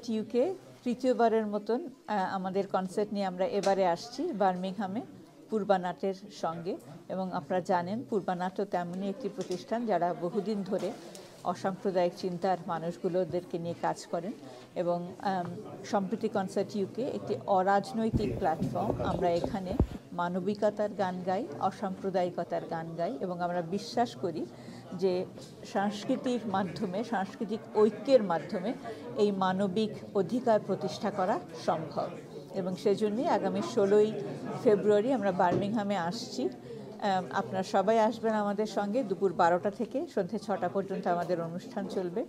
Concert UK তৃতীয়বারের মতন আমাদের কনসার্ট নিয়ে আমরা এবারে আসছি বার্মিংহামে পূর্বানাটের সঙ্গে। এবং আপনারা জানেন পূর্বানাটও তেমনই একটি প্রতিষ্ঠান যারা বহুদিন ধরে অসাম্প্রদায়িক চিন্তার মানুষগুলোদেরকে নিয়ে কাজ করেন। এবং সম্প্রীতি কনসার্ট ইউকে একটি অরাজনৈতিক প্ল্যাটফর্ম। আমরা এখানে মানবিকতার গান গাই, অসাম্প্রদায়িকতার গান গাই এবং আমরা বিশ্বাস করি যে সংস্কৃতির মাধ্যমে, সাংস্কৃতিক ঐক্যের মাধ্যমে এই মানবিক অধিকার প্রতিষ্ঠা করা সম্ভব। এবং সেজন্যই আগামী 16ই ফেব্রুয়ারি আমরা বার্মিংহামে আসছি। আপনারা সবাই আসবেন আমাদের সঙ্গে। দুপুর 12টা থেকে সন্ধ্যে 6টা পর্যন্ত আমাদের অনুষ্ঠান চলবে।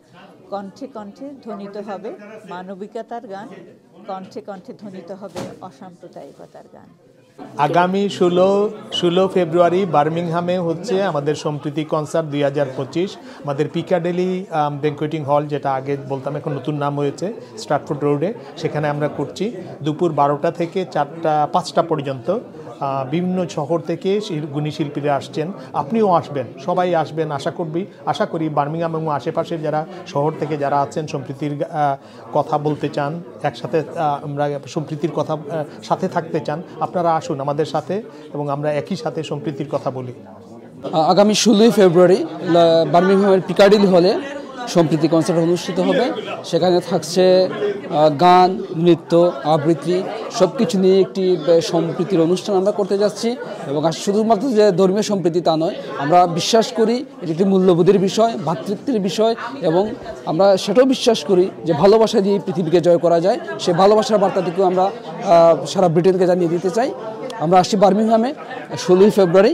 কণ্ঠে কণ্ঠে ধ্বনিত হবে মানবিকতার গান, কণ্ঠে কণ্ঠে ধ্বনিত হবে অসাম্প্রদায়িকতার গান। আগামী 16 ফেব্রুয়ারি বার্মিংহামে হচ্ছে আমাদের সম্প্রীতি কনসার্ট 2025। আমাদের পিকাডেলি ব্যাংকুয়েটিং হল, যেটা আগে বলতাম এখন নতুন নাম হয়েছে স্ট্রাটফোর্ড রোডে, সেখানে আমরা করছি। দুপুর 12টা থেকে 5টা পর্যন্ত বিভিন্ন শহর থেকে গুণী শিল্পীরা আসছেন। আপনিও আসবেন, সবাই আসবেন আশা করি বার্মিংহাম এবং আশেপাশের যারা শহর থেকে যারা আছেন সম্প্রীতির কথা বলতে চান, একসাথে আমরা সম্প্রীতির কথা সাথে থাকতে চান, আপনারা আসুন আমাদের সাথে এবং আমরা একই সাথে সম্প্রীতির কথা বলি। আগামী 16ই ফেব্রুয়ারি বার্মিংহামের পিকাডেলি হলে সম্প্রীতি কনসার্ট অনুষ্ঠিত হবে। সেখানে থাকছে গান, নৃত্য, আবৃত্তি সব কিছু নিয়ে একটি সম্প্রীতির অনুষ্ঠান আমরা করতে যাচ্ছি। এবং শুধুমাত্র যে ধর্মীয় সম্প্রীতি তা নয়, আমরা বিশ্বাস করি এটি একটি মূল্যবোধের বিষয়, ভ্রাতৃত্বের বিষয় এবং আমরা সেটাও বিশ্বাস করি যে ভালোবাসা দিয়ে পৃথিবীকে জয় করা যায়। সে ভালোবাসার বার্তাটিকেও আমরা সারা ব্রিটেনকে জানিয়ে দিতে চাই। আমরা আসছি বার্মিংহামে 16ই ফেব্রুয়ারি।